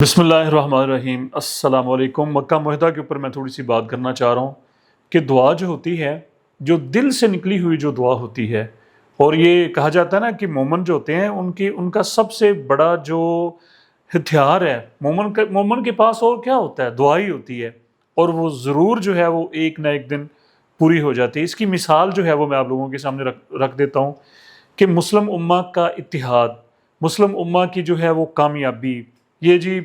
بسم اللہ الرحمن الرحیم۔ السلام علیکم۔ مکہ معاہدہ کے اوپر میں تھوڑی سی بات کرنا چاہ رہا ہوں کہ دعا جو ہوتی ہے، جو دل سے نکلی ہوئی جو دعا ہوتی ہے، اور یہ کہا جاتا ہے نا کہ مومن جو ہوتے ہیں ان کا سب سے بڑا جو ہتھیار ہے مومن کے پاس اور کیا ہوتا ہے؟ دعا ہی ہوتی ہے، اور وہ ضرور جو ہے وہ ایک نہ ایک دن پوری ہو جاتی ہے۔ اس کی مثال جو ہے وہ میں آپ لوگوں کے سامنے رکھ دیتا ہوں کہ مسلم امہ کا اتحاد، مسلم امہ کی جو ہے وہ کامیابی، یہ جی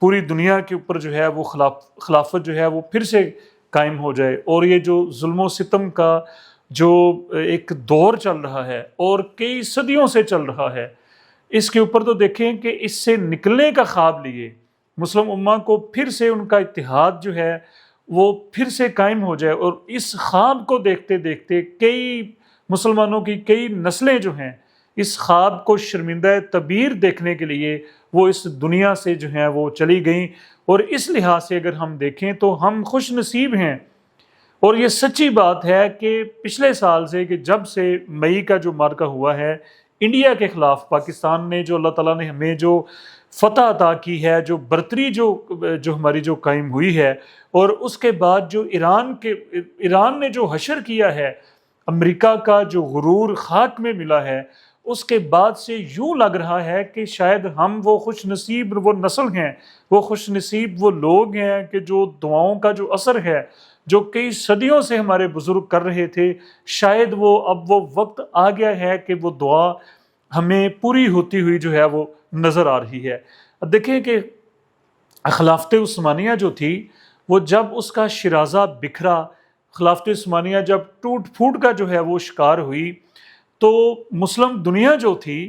پوری دنیا کے اوپر جو ہے وہ خلافت جو ہے وہ پھر سے قائم ہو جائے، اور یہ جو ظلم و ستم کا جو ایک دور چل رہا ہے اور کئی صدیوں سے چل رہا ہے، اس کے اوپر تو دیکھیں کہ اس سے نکلنے کا خواب لیے مسلم امہ کو پھر سے ان کا اتحاد جو ہے وہ پھر سے قائم ہو جائے، اور اس خواب کو دیکھتے دیکھتے کئی مسلمانوں کی کئی نسلیں جو ہیں اس خواب کو شرمندہ تعبیر دیکھنے کے لیے وہ اس دنیا سے جو ہیں وہ چلی گئیں۔ اور اس لحاظ سے اگر ہم دیکھیں تو ہم خوش نصیب ہیں، اور یہ سچی بات ہے کہ پچھلے سال سے کہ جب سے مئی کا جو معرکہ ہوا ہے انڈیا کے خلاف، پاکستان نے جو اللہ تعالیٰ نے ہمیں جو فتح عطا کی ہے، جو برتری جو ہماری جو قائم ہوئی ہے، اور اس کے بعد جو ایران نے جو حشر کیا ہے، امریکہ کا جو غرور خاک میں ملا ہے، اس کے بعد سے یوں لگ رہا ہے کہ شاید ہم وہ خوش نصیب وہ نسل ہیں، وہ خوش نصیب وہ لوگ ہیں کہ جو دعاؤں کا جو اثر ہے جو کئی صدیوں سے ہمارے بزرگ کر رہے تھے، شاید اب وہ وقت آ گیا ہے کہ وہ دعا ہمیں پوری ہوتی ہوئی جو ہے وہ نظر آ رہی ہے۔ اب دیکھیں کہ خلافت عثمانیہ جو تھی وہ جب اس کا شرازہ بکھرا، خلافت عثمانیہ جب ٹوٹ پھوٹ کا جو ہے وہ شکار ہوئی، تو مسلم دنیا جو تھی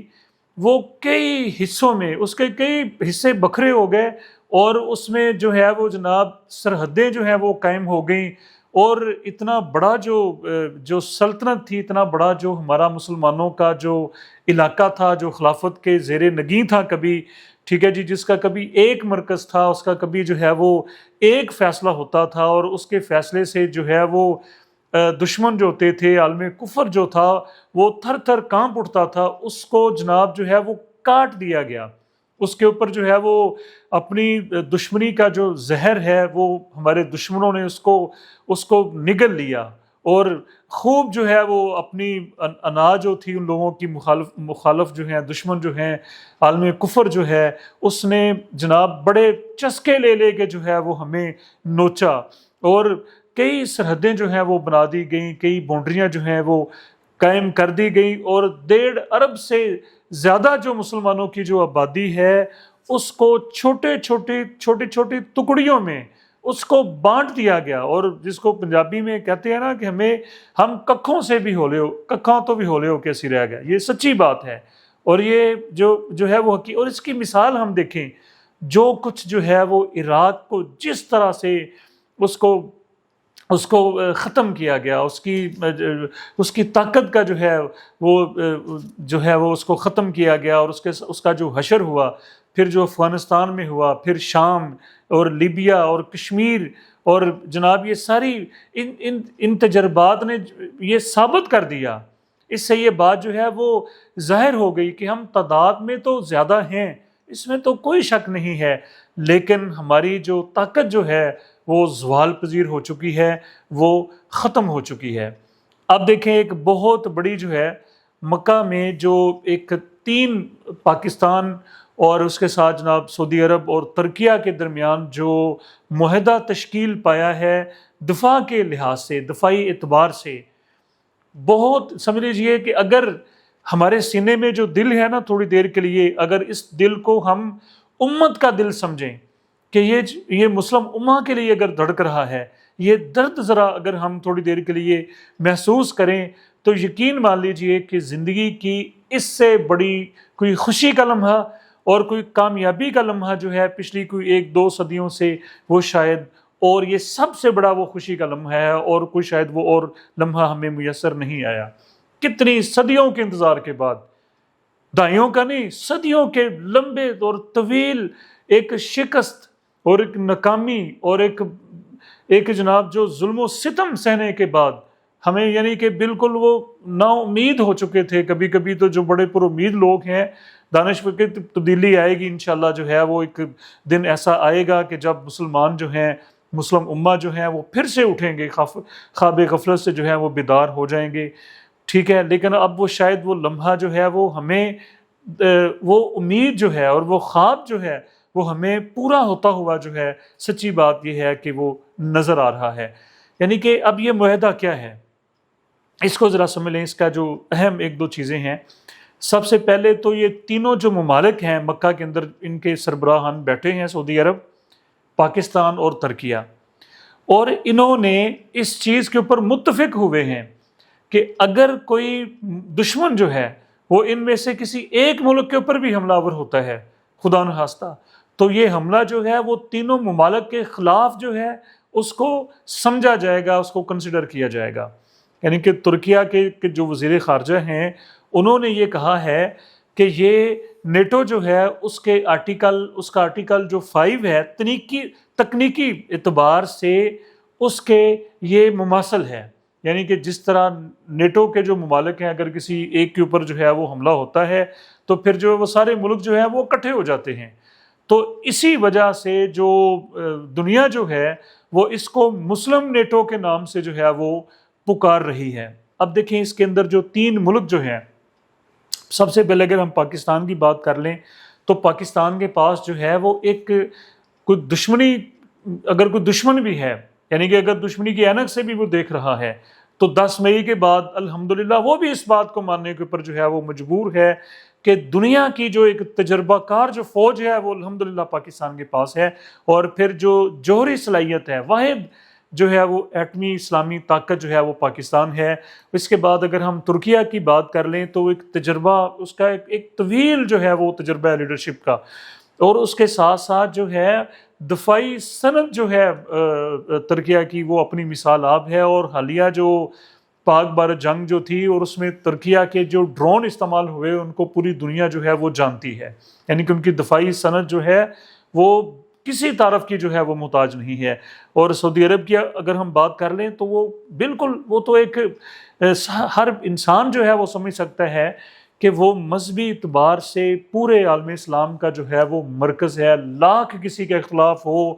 وہ کئی حصوں میں اس کے کئی حصے بکھرے ہو گئے، اور اس میں جو ہے وہ جناب سرحدیں جو ہیں وہ قائم ہو گئیں، اور اتنا بڑا جو سلطنت تھی، اتنا بڑا جو ہمارا مسلمانوں کا جو علاقہ تھا، جو خلافت کے زیر نگیں تھا کبھی، ٹھیک ہے جی، جس کا کبھی ایک مرکز تھا، اس کا کبھی جو ہے وہ ایک فیصلہ ہوتا تھا، اور اس کے فیصلے سے جو ہے وہ دشمن جو ہوتے تھے، عالم کفر جو تھا وہ تھر تھر کانپ اٹھتا تھا، اس کو جناب جو ہے وہ کاٹ دیا گیا، اس کے اوپر جو ہے وہ اپنی دشمنی کا جو زہر ہے وہ ہمارے دشمنوں نے اس کو نگل لیا، اور خوب جو ہے وہ اپنی اناج جو تھی ان لوگوں کی مخالف جو ہیں، دشمن جو ہیں، عالم کفر جو ہے، اس نے جناب بڑے چسکے لے لے کے جو ہے وہ ہمیں نوچا، اور کئی سرحدیں جو ہیں وہ بنا دی گئیں، کئی باؤنڈریاں جو ہیں وہ قائم کر دی گئیں، اور 1.5 ارب سے زیادہ جو مسلمانوں کی جو آبادی ہے اس کو چھوٹے چھوٹے ٹکڑیوں میں اس کو بانٹ دیا گیا، اور جس کو پنجابی میں کہتے ہیں نا کہ ہم ککھوں سے بھی ہولے ہو، ککھاں تو بھی ہولے ہو کیسی رہ گیا، یہ سچی بات ہے، اور یہ جو ہے وہ اور اس کی مثال ہم دیکھیں، جو کچھ جو ہے وہ عراق کو جس طرح سے اس کو ختم کیا گیا، اس کی طاقت کا جو ہے وہ اس کو ختم کیا گیا، اور اس کا جو حشر ہوا، پھر جو افغانستان میں ہوا، پھر شام اور لیبیا اور کشمیر، اور جناب یہ ساری ان تجربات نے یہ ثابت کر دیا، اس سے یہ بات جو ہے وہ ظاہر ہو گئی کہ ہم تعداد میں تو زیادہ ہیں، اس میں تو کوئی شک نہیں ہے، لیکن ہماری جو طاقت جو ہے وہ زوال پذیر ہو چکی ہے، وہ ختم ہو چکی ہے۔ اب دیکھیں ایک بہت بڑی جو ہے مکہ میں جو ایک 3 پاکستان اور اس کے ساتھ جناب سعودی عرب اور ترکیہ کے درمیان جو معاہدہ تشکیل پایا ہے دفاع کے لحاظ سے، دفاعی اعتبار سے، بہت سمجھ لیجئے کہ اگر ہمارے سینے میں جو دل ہے نا، تھوڑی دیر کے لیے اگر اس دل کو ہم امت کا دل سمجھیں کہ یہ مسلم امہ کے لیے اگر دھڑک رہا ہے، یہ درد ذرا اگر ہم تھوڑی دیر کے لیے محسوس کریں، تو یقین مان لیجئے کہ زندگی کی اس سے بڑی کوئی خوشی کا لمحہ اور کوئی کامیابی کا لمحہ جو ہے پچھلی کوئی 1-2 صدیوں سے وہ شاید، اور یہ سب سے بڑا وہ خوشی کا لمحہ ہے، اور کوئی شاید وہ اور لمحہ ہمیں میسر نہیں آیا۔ کتنی صدیوں کے انتظار کے بعد، دہائیوں کا نہیں، صدیوں کے لمبے اور طویل ایک شکست اور ایک ناکامی اور ایک جناب جو ظلم و ستم سہنے کے بعد ہمیں یعنی کہ بالکل وہ نا امید ہو چکے تھے، کبھی کبھی تو جو بڑے پر امید لوگ ہیں دانش کی تبدیلی آئے گی انشاءاللہ، جو ہے وہ ایک دن ایسا آئے گا کہ جب مسلمان جو ہیں، مسلم امہ جو ہیں وہ پھر سے اٹھیں گے، خواب غفلت سے جو ہے وہ بیدار ہو جائیں گے، ٹھیک ہے۔ لیکن اب وہ شاید وہ لمحہ جو ہے وہ ہمیں وہ امید جو ہے اور وہ خواب جو ہے وہ ہمیں پورا ہوتا ہوا جو ہے، سچی بات یہ ہے کہ وہ نظر آ رہا ہے۔ یعنی کہ اب یہ معاہدہ کیا ہے، اس کو ذرا سمجھ لیں۔ اس کا جو اہم ایک دو چیزیں ہیں، سب سے پہلے تو یہ تینوں جو ممالک ہیں مکہ کے اندر، ان کے سربراہان بیٹھے ہیں، سعودی عرب، پاکستان اور ترکیہ، اور انہوں نے اس چیز کے اوپر متفق ہوئے ہیں کہ اگر کوئی دشمن جو ہے وہ ان میں سے کسی ایک ملک کے اوپر بھی حملہ آور ہوتا ہے خدا نخواستہ، تو یہ حملہ جو ہے وہ تینوں ممالک کے خلاف جو ہے اس کو سمجھا جائے گا، اس کو کنسیڈر کیا جائے گا۔ یعنی کہ ترکیہ کے جو وزیر خارجہ ہیں انہوں نے یہ کہا ہے کہ یہ نیٹو جو ہے اس کا آرٹیکل جو 5 ہے، تکنیکی اعتبار سے اس کے یہ مماثل ہے۔ یعنی کہ جس طرح نیٹو کے جو ممالک ہیں، اگر کسی ایک کے اوپر جو ہے وہ حملہ ہوتا ہے تو پھر جو وہ سارے ملک جو ہے وہ اکٹھے ہو جاتے ہیں، تو اسی وجہ سے جو دنیا جو ہے وہ اس کو مسلم نیٹو کے نام سے جو ہے وہ پکار رہی ہے۔ اب دیکھیں اس کے اندر جو 3 ملک جو ہیں، سب سے پہلے اگر ہم پاکستان کی بات کر لیں تو پاکستان کے پاس جو ہے وہ ایک کوئی دشمنی، اگر کوئی دشمن بھی ہے، یعنی کہ اگر دشمنی کی اینک سے بھی وہ دیکھ رہا ہے، تو 10 مئی کے بعد الحمدللہ وہ بھی اس بات کو ماننے کے اوپر جو ہے وہ مجبور ہے کہ دنیا کی جو ایک تجربہ کار جو فوج ہے وہ الحمدللہ پاکستان کے پاس ہے، اور پھر جو جوہری صلاحیت ہے، واحد جو ہے وہ ایٹمی اسلامی طاقت جو ہے وہ پاکستان ہے۔ اس کے بعد اگر ہم ترکیہ کی بات کر لیں تو ایک تجربہ، اس کا ایک طویل جو ہے وہ تجربہ ہے لیڈرشپ کا، اور اس کے ساتھ ساتھ جو ہے دفاعی صنعت جو ہے ترکیہ کی وہ اپنی مثال آب ہے، اور حالیہ جو پاک بھارت جنگ جو تھی اور اس میں ترکیہ کے جو ڈرون استعمال ہوئے ان کو پوری دنیا جو ہے وہ جانتی ہے۔ یعنی کہ ان کی دفاعی صنعت جو ہے وہ کسی تعارف کی جو ہے وہ محتاج نہیں ہے۔ اور سعودی عرب کی اگر ہم بات کر لیں تو وہ بالکل، وہ تو ایک ہر انسان جو ہے وہ سمجھ سکتا ہے کہ وہ مذہبی اعتبار سے پورے عالم اسلام کا جو ہے وہ مرکز ہے۔ لاکھ کسی کے اختلاف ہو،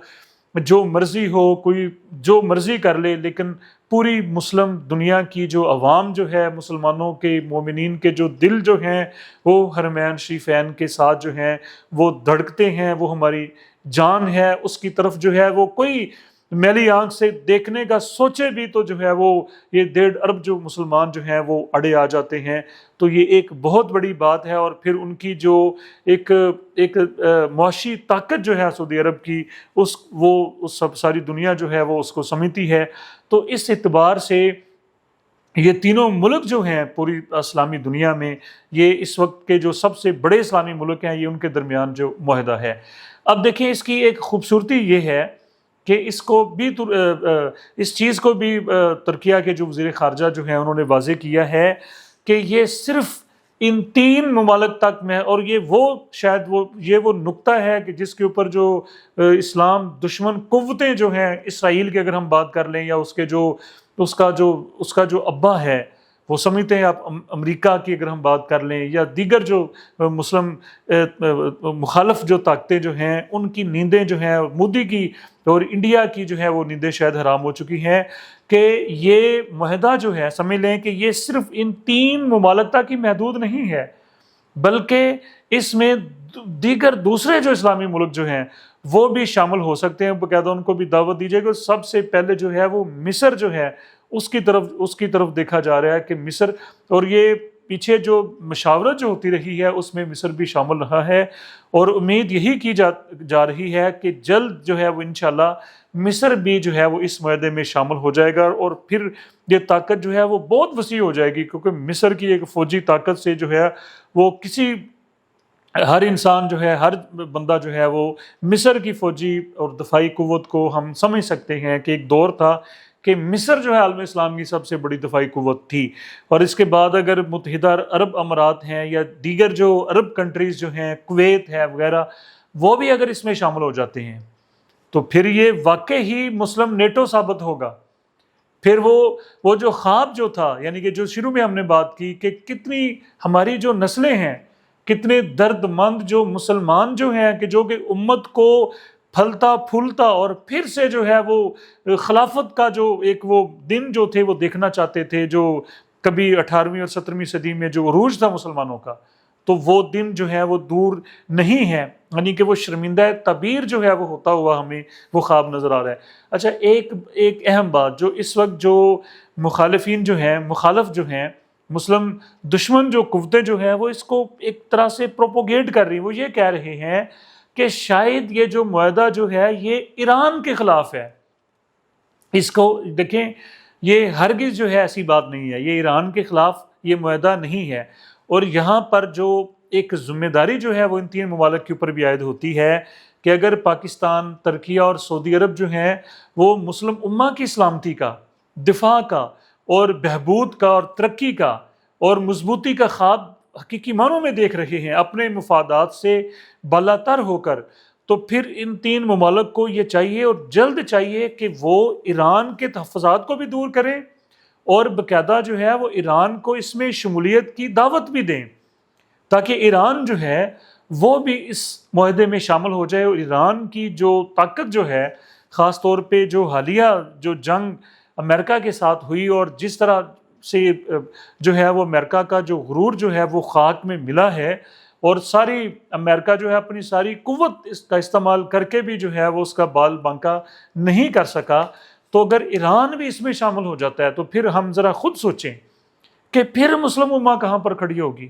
جو مرضی ہو، کوئی جو مرضی کر لے، لیکن پوری مسلم دنیا کی جو عوام جو ہے، مسلمانوں کے، مومنین کے جو دل جو ہیں وہ حرمین شریفین کے ساتھ جو ہیں وہ دھڑکتے ہیں، وہ ہماری جان ہے، اس کی طرف جو ہے وہ کوئی میلی آنکھ سے دیکھنے کا سوچے بھی تو جو ہے وہ یہ 1.5 ارب جو مسلمان جو ہیں وہ اڑے آ جاتے ہیں۔ تو یہ ایک بہت بڑی بات ہے، اور پھر ان کی جو ایک معاشی طاقت جو ہے سعودی عرب کی، وہ سب ساری دنیا جو ہے وہ اس کو سمجھتی ہے۔ تو اس اعتبار سے یہ تینوں ملک جو ہیں پوری اسلامی دنیا میں، یہ اس وقت کے جو سب سے بڑے اسلامی ملک ہیں، یہ ان کے درمیان جو معاہدہ ہے۔ اب دیکھیں اس کی ایک خوبصورتی یہ ہے کہ اس کو بھی اس چیز کو بھی ترکیہ کے جو وزیر خارجہ جو ہیں انہوں نے واضح کیا ہے کہ یہ صرف ان 3 ممالک تک میں، اور یہ وہ شاید وہ نقطہ ہے کہ جس کے اوپر جو اسلام دشمن قوتیں جو ہیں، اسرائیل کی اگر ہم بات کر لیں، یا اس کا جو ابا ہے، وہ سمجھتے ہیں، آپ امریکہ کی اگر ہم بات کر لیں، یا دیگر جو مسلم مخالف جو طاقتیں جو ہیں، ان کی نیندیں جو ہیں، مودی کی اور انڈیا کی جو ہے وہ نیندیں شاید حرام ہو چکی ہیں، کہ یہ معاہدہ جو ہے، سمجھ لیں کہ یہ صرف ان 3 ممالک تک ہی محدود نہیں ہے، بلکہ اس میں دیگر دوسرے جو اسلامی ملک جو ہیں وہ بھی شامل ہو سکتے ہیں۔ باقاعدہ ان کو بھی دعوت دیجیے گا۔ سب سے پہلے جو ہے وہ مصر جو ہے اس کی طرف دیکھا جا رہا ہے کہ مصر، اور یہ پیچھے جو مشاورت جو ہوتی رہی ہے اس میں مصر بھی شامل رہا ہے، اور امید یہی کی جا رہی ہے کہ جلد جو ہے وہ انشاءاللہ مصر بھی جو ہے وہ اس معاہدے میں شامل ہو جائے گا، اور پھر یہ طاقت جو ہے وہ بہت وسیع ہو جائے گی، کیونکہ مصر کی ایک فوجی طاقت سے جو ہے وہ ہر انسان جو ہے، ہر بندہ جو ہے وہ مصر کی فوجی اور دفاعی قوت کو ہم سمجھ سکتے ہیں کہ ایک دور تھا کہ مصر جو ہے عالم اسلام کی سب سے بڑی دفاعی قوت تھی۔ اور اس کے بعد اگر متحدہ عرب امارات ہیں یا دیگر جو عرب کنٹریز جو ہیں، کویت ہے وغیرہ، وہ بھی اگر اس میں شامل ہو جاتے ہیں تو پھر یہ واقع ہی مسلم نیٹو ثابت ہوگا۔ پھر وہ جو خواب جو تھا، یعنی کہ جو شروع میں ہم نے بات کی کہ کتنی ہماری جو نسلیں ہیں کتنے درد مند جو مسلمان جو ہیں کہ جو کہ امت کو پھلتا پھولتا اور پھر سے جو ہے وہ خلافت کا جو ایک وہ دن جو تھے وہ دیکھنا چاہتے تھے، جو کبھی 18ویں اور 17ویں صدی میں جو عروج تھا مسلمانوں کا، تو وہ دن جو ہے وہ دور نہیں ہے، یعنی کہ وہ شرمندہ تعبیر جو ہے وہ ہوتا ہوا ہمیں وہ خواب نظر آ رہا ہے۔ اچھا، ایک اہم بات جو اس وقت جو مخالفین جو ہیں، مخالف جو ہیں، مسلم دشمن جو قوتیں جو ہیں وہ اس کو ایک طرح سے پروپوگیٹ کر رہی ہیں، وہ یہ کہہ رہے ہیں کہ شاید یہ جو معاہدہ جو ہے یہ ایران کے خلاف ہے۔ اس کو دیکھیں، یہ ہرگز جو ہے ایسی بات نہیں ہے، یہ ایران کے خلاف یہ معاہدہ نہیں ہے۔ اور یہاں پر جو ایک ذمہ داری جو ہے وہ ان تین ممالک کے اوپر بھی عائد ہوتی ہے کہ اگر پاکستان، ترکیہ اور سعودی عرب جو ہیں وہ مسلم امہ کی سلامتی کا، دفاع کا اور بہبود کا اور ترقی کا اور مضبوطی کا خواب حقیقی معنوں میں دیکھ رہے ہیں اپنے مفادات سے بالاتر ہو کر، تو پھر ان تین ممالک کو یہ چاہیے اور جلد چاہیے کہ وہ ایران کے تحفظات کو بھی دور کریں اور باقاعدہ جو ہے وہ ایران کو اس میں شمولیت کی دعوت بھی دیں، تاکہ ایران جو ہے وہ بھی اس معاہدے میں شامل ہو جائے۔ اور ایران کی جو طاقت جو ہے، خاص طور پہ جو حالیہ جو جنگ امریکہ کے ساتھ ہوئی اور جس طرح سے جو ہے وہ امریکہ کا جو غرور جو ہے وہ خاک میں ملا ہے، اور ساری امریکہ جو ہے اپنی ساری قوت اس کا استعمال کر کے بھی جو ہے وہ اس کا بال بانکا نہیں کر سکا، تو اگر ایران بھی اس میں شامل ہو جاتا ہے تو پھر ہم ذرا خود سوچیں کہ پھر مسلم امہ کہاں پر کھڑی ہوگی،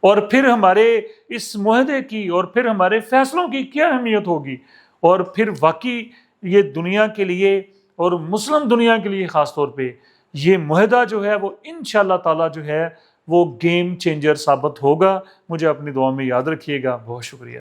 اور پھر ہمارے اس معاہدے کی اور پھر ہمارے فیصلوں کی کیا اہمیت ہوگی، اور پھر واقعی یہ دنیا کے لیے اور مسلم دنیا کے لیے خاص طور پہ یہ معاہدہ جو ہے وہ انشاءاللہ تعالی جو ہے وہ گیم چینجر ثابت ہوگا۔ مجھے اپنی دعا میں یاد رکھیے گا۔ بہت شکریہ۔